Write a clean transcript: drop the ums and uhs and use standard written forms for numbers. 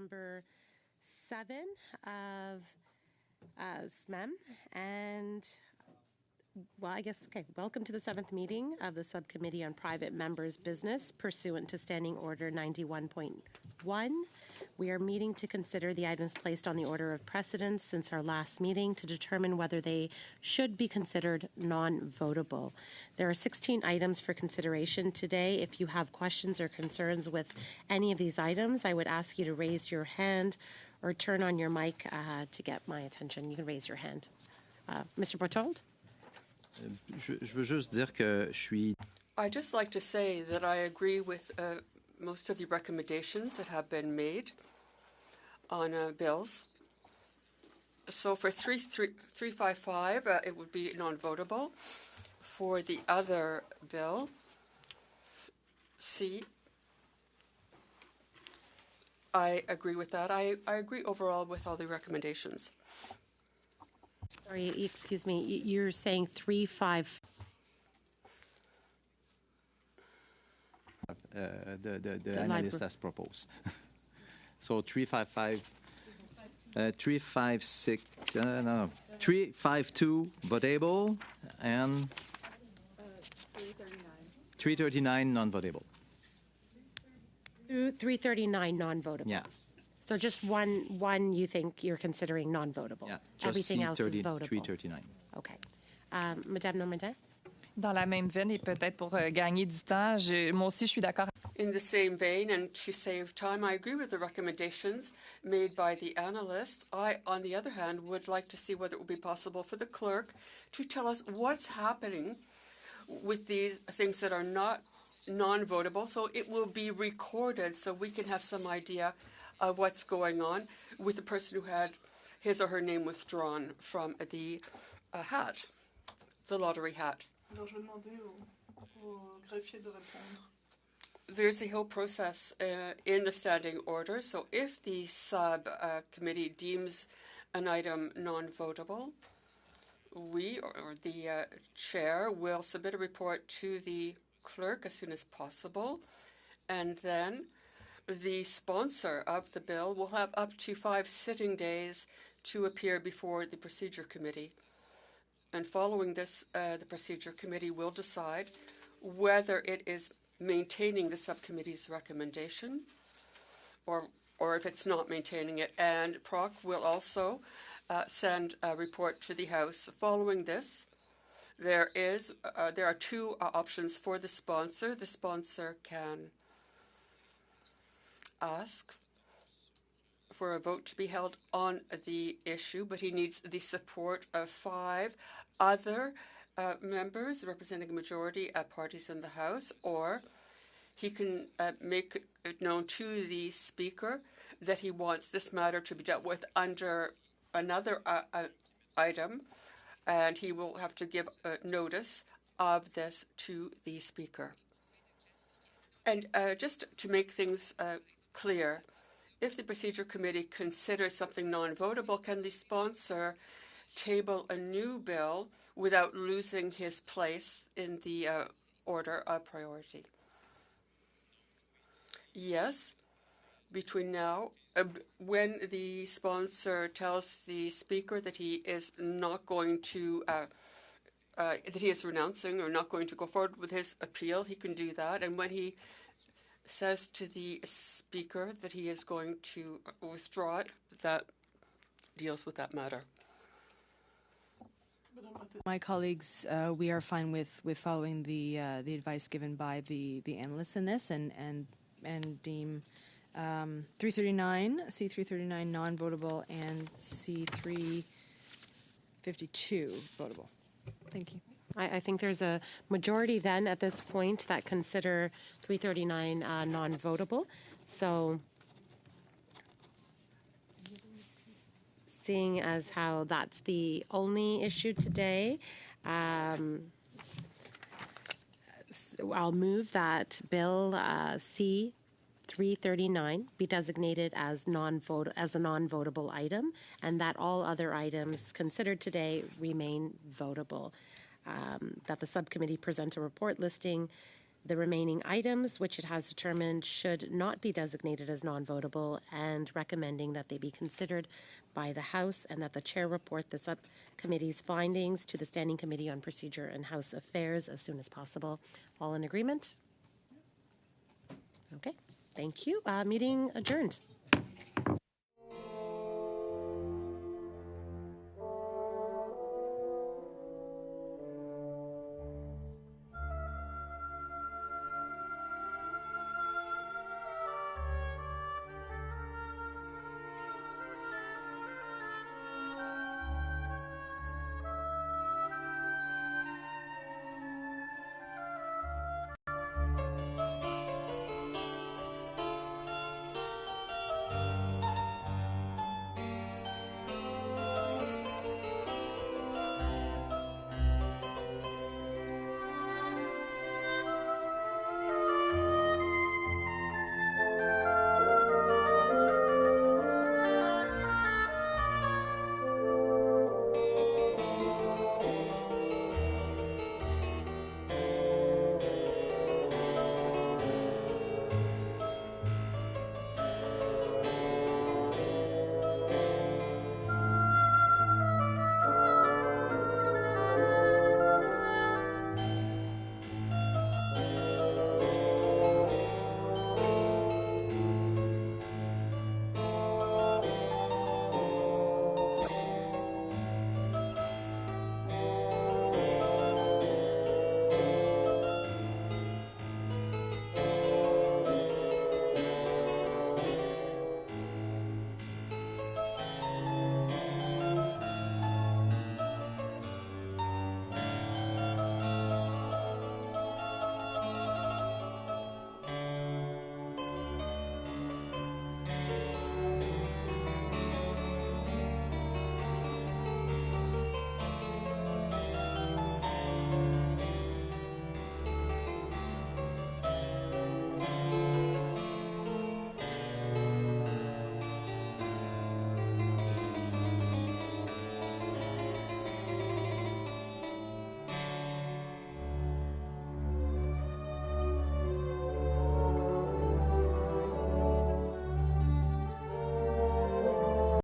number 7 of SMEM. And, well, I guess, okay, welcome to the 7th meeting of the Subcommittee on Private Members' Business pursuant to Standing Order 91.1. We are meeting to consider the items placed on the order of precedence since our last meeting to determine whether they should be considered non-votable. There are 16 items for consideration today. If you have questions or concerns with any of these items, I would ask you to raise your hand or turn on your mic to get my attention. You can raise your hand. Mr. Berthold? Je veux juste dire que je suis... I'd just like to say that I agree with most of the recommendations that have been made on bills. So for 355, it would be non-votable. For the other bill, C, I agree with that. I agree overall with all the recommendations. Sorry, excuse me. You're saying 3-5. The analyst has proposed. So 355, 356, 352 votable and 339 non-votable. 339 non-votable. Yeah. So just one you think you're considering non-votable. Yeah. Everything else is votable. 339. Okay. Madame Normandin? Dans la même veine et peut-être pour gagner du temps, moi aussi je suis d'accord. In the same vein, and to save time, I agree with the recommendations made by the analysts. I, on the other hand, would like to see whether it would be possible for the clerk to tell us what's happening with these things that are not non-votable, so it will be recorded so we can have some idea of what's going on with the person who had his or her name withdrawn from the hat, the lottery hat. Alors, je vais demander au greffier de répondre. There's a whole process in the standing order. So if the subcommittee deems an item non-votable, we or the chair will submit a report to the clerk as soon as possible. And then the sponsor of the bill will have up to 5 sitting days to appear before the procedure committee. And following this, the procedure committee will decide whether it is maintaining the subcommittee's recommendation or if it's not maintaining it. And PROC will also send a report to the House. Following this, there are 2 options for the sponsor. The sponsor can ask for a vote to be held on the issue, but he needs the support of 5 other members representing a majority of parties in the House, or he can make it known to the Speaker that he wants this matter to be dealt with under another item, and he will have to give notice of this to the Speaker. And just to make things clear, if the procedure committee considers something non-votable, can the sponsor table a new bill without losing his place in the order of priority? Yes. Between now, when the sponsor tells the Speaker that he is not going to, that he is renouncing or not going to go forward with his appeal, he can do that. And when he says to the Speaker that he is going to withdraw it, that deals with that matter. My colleagues, we are fine with following the advice given by the analysts in this and deem 339, C339 non-votable and C352 votable. Thank you. I think there's a majority then at this point that consider 339 non-votable. So seeing as how that's the only issue today, I'll move that Bill C-339 be designated as a non-votable item, and that all other items considered today remain votable. That the subcommittee present a report listing the remaining items, which it has determined should not be designated as non-votable, and recommending that they be considered by the House and that the chair report the subcommittee's findings to the Standing Committee on Procedure and House Affairs as soon as possible. All in agreement? Okay, thank you. Meeting adjourned.